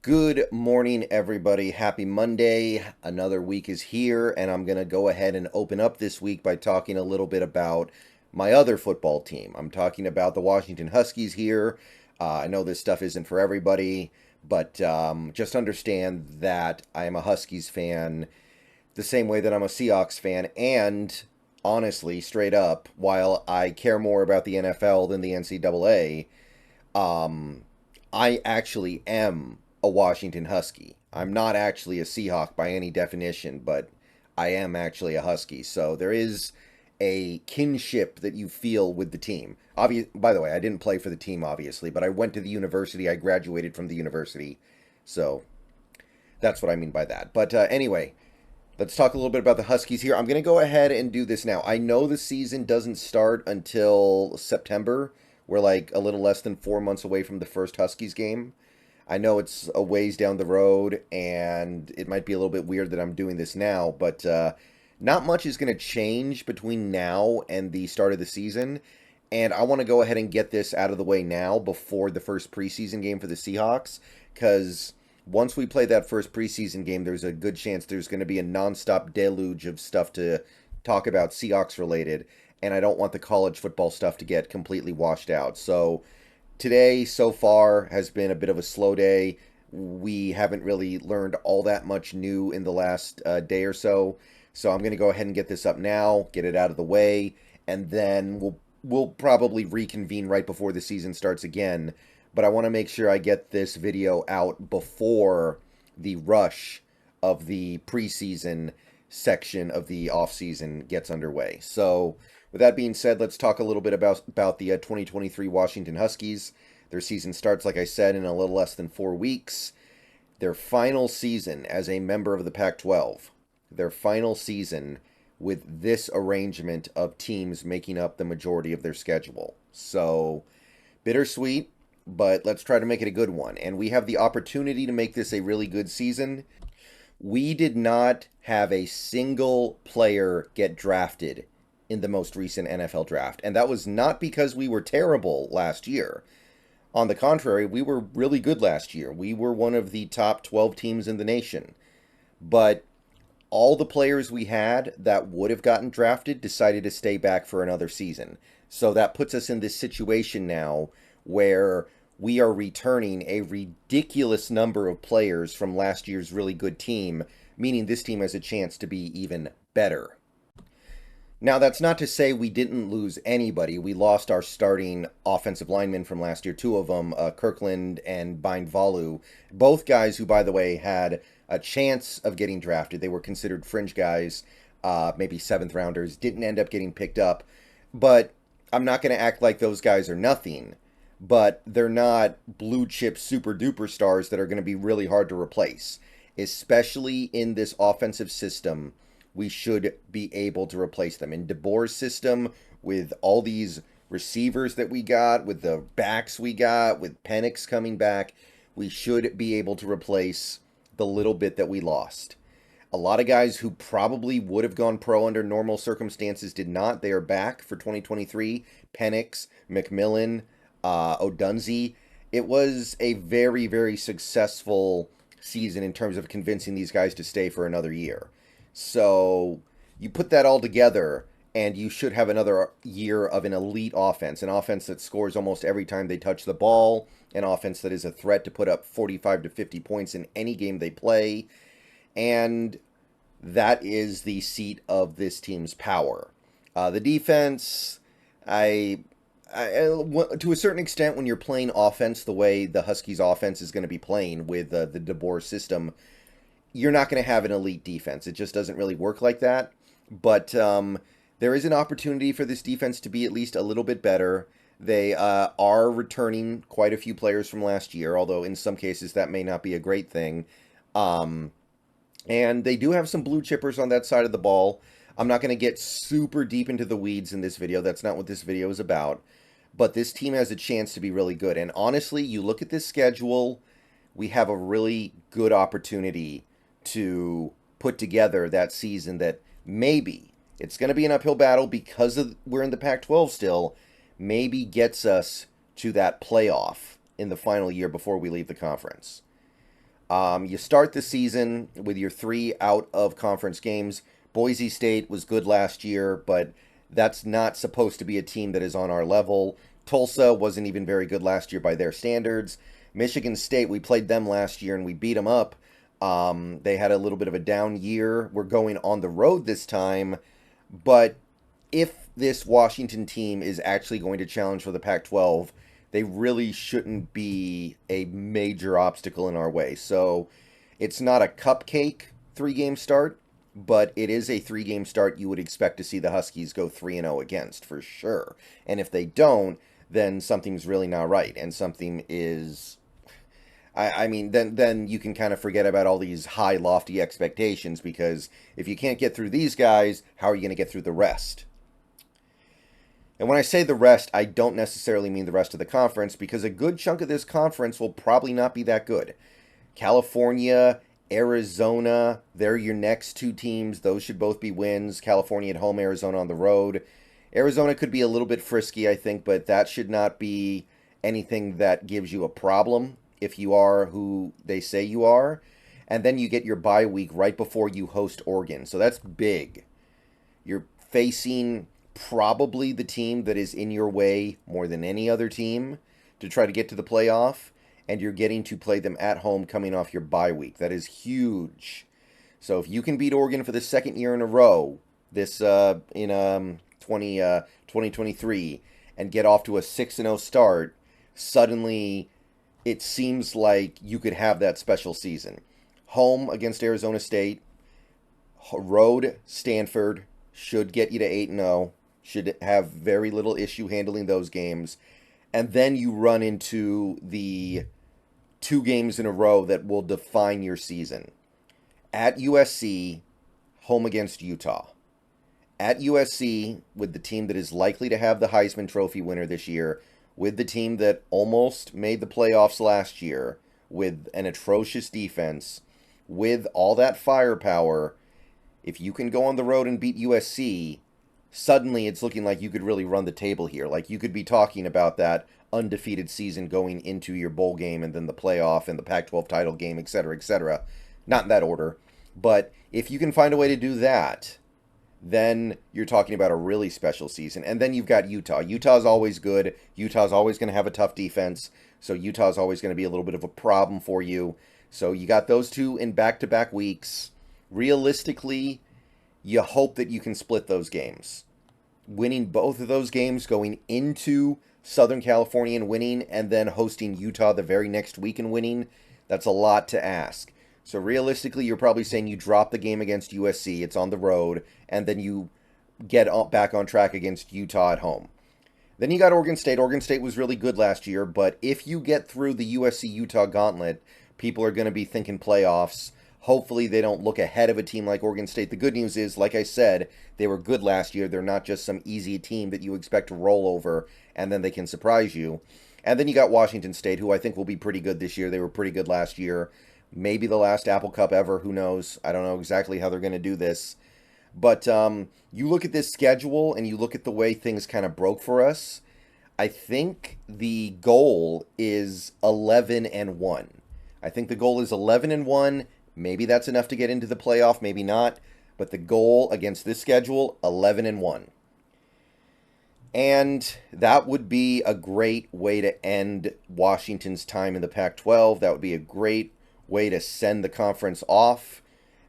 Good morning, everybody. Happy Monday. Another week is here, and I'm going to go ahead and open up this week by talking a little bit about my other football team. I'm talking about the Washington Huskies here. I know this stuff isn't for everybody, but just understand that I am a Huskies fan the same way that I'm a Seahawks fan, and honestly, straight up, while I care more about the NFL than the NCAA, um, I actually am a Washington Husky. I'm not actually a Seahawk by any definition, but I am actually a Husky. So there is a kinship that you feel with the team. By the way, I didn't play for the team, obviously, but I went to the university. I graduated from the university. So that's what I mean by that. But anyway, let's talk a little bit about the Huskies here. I'm going to go ahead and do this now. I know the season doesn't start until September. We're like a little less than 4 months away from the first Huskies game. I know it's a ways down the road, and it might be a little bit weird that I'm doing this now, but not much is going to change between now and the start of the season. And I want to go ahead and get this out of the way now before the first preseason game for the Seahawks, because once we play that first preseason game, there's a good chance there's going to be a nonstop deluge of stuff to talk about Seahawks related, and I don't want the college football stuff to get completely washed out. So today, so far, has been a bit of a slow day. We haven't really learned all that much new in the last day or so. So I'm going to go ahead and get this up now, get it out of the way, and then we'll probably reconvene right before the season starts again. But I want to make sure I get this video out before the rush of the preseason section of the offseason gets underway. So, with that being said, let's talk a little bit about the 2023 Washington Huskies. Their season starts, like I said, in a little less than 4 weeks. Their final season as a member of the Pac 12. Their final season with this arrangement of teams making up the majority of their schedule. So, bittersweet, but let's try to make it a good one. And we have the opportunity to make this a really good season. We did not have a single player get drafted in the most recent NFL draft. And that was not because we were terrible last year. On the contrary, we were really good last year. We were one of the top 12 teams in the nation. But all the players we had that would have gotten drafted decided to stay back for another season. So that puts us in this situation now where we are returning a ridiculous number of players from last year's really good team, meaning this team has a chance to be even better. Now, that's not to say we didn't lose anybody. We lost our starting offensive linemen from last year, two of them, Kirkland and Vudu, both guys who, by the way, had a chance of getting drafted. They were considered fringe guys, maybe seventh rounders, didn't end up getting picked up. But I'm not going to act like those guys are nothing, but they're not blue chip super duper stars that are going to be really hard to replace, especially in this offensive system. We should be able to replace them. In DeBoer's system, with all these receivers that we got, with the backs we got, with Penix coming back, we should be able to replace the little bit that we lost. A lot of guys who probably would have gone pro under normal circumstances did not. They are back for 2023. Penix, McMillan, Odunze. It was a very, very successful season in terms of convincing these guys to stay for another year. So you put that all together, and you should have another year of an elite offense, an offense that scores almost every time they touch the ball, an offense that is a threat to put up 45 to 50 points in any game they play, and that is the seat of this team's power. The defense, to a certain extent, when you're playing offense the way the Huskies' offense is going to be playing with the DeBoer system, you're not going to have an elite defense. It just doesn't really work like that. But there is an opportunity for this defense to be at least a little bit better. They are returning quite a few players from last year, although in some cases that may not be a great thing. And they do have some blue chippers on that side of the ball. I'm not going to get super deep into the weeds in this video. That's not what this video is about. But this team has a chance to be really good. And honestly, you look at this schedule, we have a really good opportunity to put together that season that maybe, it's going to be an uphill battle because we're in the Pac-12 still, maybe gets us to that playoff in the final year before we leave the conference. You start the season with your three out of conference games. Boise State was good last year, but that's not supposed to be a team that is on our level. Tulsa wasn't even very good last year by their standards. Michigan State, we played them last year and we beat them up. They had a little bit of a down year. We're going on the road this time, but if this Washington team is actually going to challenge for the Pac 12, they really shouldn't be a major obstacle in our way. So it's not a cupcake 3 game start, but it is a 3 game start you would expect to see the Huskies go 3-0 against for sure. And if they don't, then something's really not right. And something is. I mean, then you can kind of forget about all these high, lofty expectations because if you can't get through these guys, how are you going to get through the rest? And when I say the rest, I don't necessarily mean the rest of the conference because a good chunk of this conference will probably not be that good. California, Arizona, they're your next 2 teams. Those should both be wins. California at home, Arizona on the road. Arizona could be a little bit frisky, I think, but that should not be anything that gives you a problem if you are who they say you are. And then you get your bye week right before you host Oregon. So that's big. You're facing probably the team that is in your way more than any other team to try to get to the playoff, and you're getting to play them at home coming off your bye week. That is huge. So if you can beat Oregon for the second year in a row this in 2023 and get off to a 6-0 start, suddenly it seems like you could have that special season. Home against Arizona State, road Stanford should get you to 8-0. Should have very little issue handling those games. And then you run into the 2 games in a row that will define your season. At USC, home against Utah. At USC, with the team that is likely to have the Heisman Trophy winner this year, with the team that almost made the playoffs last year, with an atrocious defense, with all that firepower, if you can go on the road and beat USC, suddenly it's looking like you could really run the table here. Like you could be talking about that undefeated season going into your bowl game and then the playoff and the Pac-12 title game, etc., etc. Not in that order. But if you can find a way to do that, then you're talking about a really special season. And then you've got Utah. Utah's always good. Utah's always going to have a tough defense. So Utah's always going to be a little bit of a problem for you. So you got those 2 in back-to-back weeks. Realistically, you hope that you can split those games. Winning both of those games, going into Southern California and winning, and then hosting Utah the very next week and winning, that's a lot to ask. So realistically, you're probably saying you drop the game against USC, it's on the road, and then you get back on track against Utah at home. Then you got Oregon State. Oregon State was really good last year, but if you get through the USC-Utah gauntlet, people are going to be thinking playoffs. Hopefully they don't look ahead of a team like Oregon State. The good news is, like I said, they were good last year. They're not just some easy team that you expect to roll over and then they can surprise you. And then you got Washington State, who I think will be pretty good this year. They were pretty good last year. Maybe the last Apple Cup ever. Who knows? I don't know exactly how they're going to do this. But you look at this schedule and you look at the way things kind of broke for us. I think the goal is 11-1. I think the goal is 11-1. Maybe that's enough to get into the playoff, maybe not. But the goal against this schedule, 11-1. And that would be a great way to end Washington's time in the Pac-12. That would be a great way to send the conference off.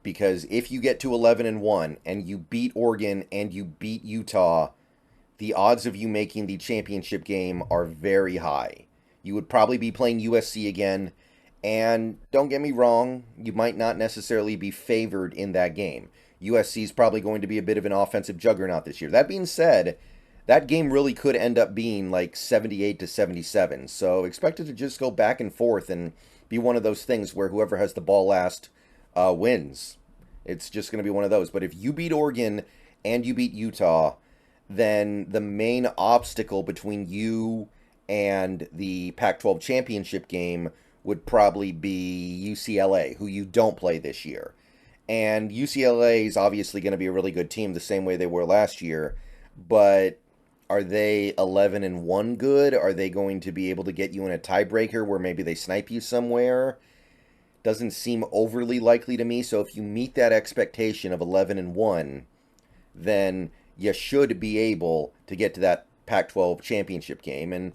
Because if you get to 11-1 and you beat Oregon and you beat Utah, the odds of you making the championship game are very high. You would probably be playing USC again. And don't get me wrong, you might not necessarily be favored in that game. USC is probably going to be a bit of an offensive juggernaut this year. That being said, that game really could end up being like 78-77. So expect it to just go back and forth and be one of those things where whoever has the ball last wins. It's just going to be one of those. But if you beat Oregon and you beat Utah, then the main obstacle between you and the Pac-12 championship game would probably be UCLA, who you don't play this year. And UCLA is obviously going to be a really good team the same way they were last year. But are they 11-1 good? Are they going to be able to get you in a tiebreaker where maybe they snipe you somewhere? doesn't seem overly likely to me. So if you meet that expectation of 11-1, then you should be able to get to that Pac-12 championship game, and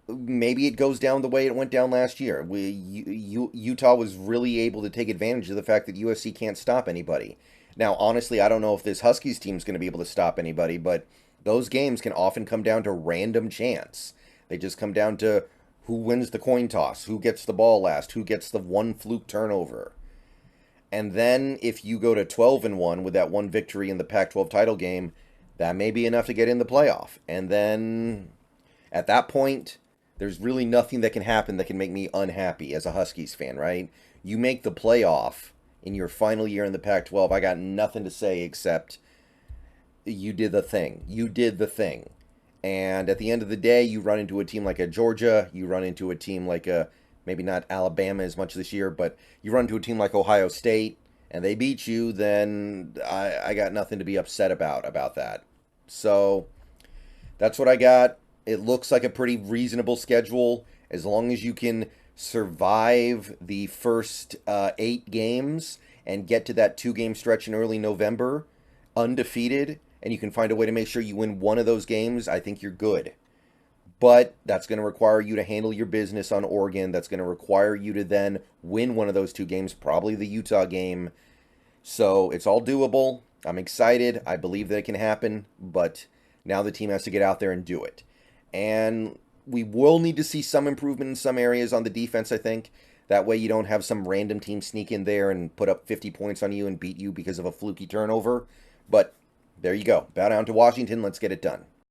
maybe it goes down the way it went down last year. Utah was really able to take advantage of the fact that USC can't stop anybody. Now, honestly, I don't know if this Huskies team is going to be able to stop anybody, but those games can often come down to random chance. They just come down to who wins the coin toss, who gets the ball last, who gets the one fluke turnover. And then if you go to 12-1 with that one victory in the Pac-12 title game, that may be enough to get in the playoff. And then at that point, there's really nothing that can happen that can make me unhappy as a Huskies fan, right? You make the playoff in your final year in the Pac-12, I got nothing to say except you did the thing. You did the thing. And at the end of the day, you run into a team like a Georgia, you run into a team like a, maybe not Alabama as much this year, but you run into a team like Ohio State, and they beat you, then I got nothing to be upset about that. So that's what I got. It looks like a pretty reasonable schedule as long as you can survive the first 8 games and get to that 2-game stretch in early November undefeated, and you can find a way to make sure you win one of those games. I think you're good. But that's going to require you to handle your business on Oregon. That's going to require you to then win one of those 2 games, probably the Utah game. So it's all doable. I'm excited. I believe that it can happen. But now the team has to get out there and do it. And we will need to see some improvement in some areas on the defense, I think. That way you don't have some random team sneak in there and put up 50 points on you and beat you because of a fluky turnover. But there you go. Bow down to Washington. Let's get it done.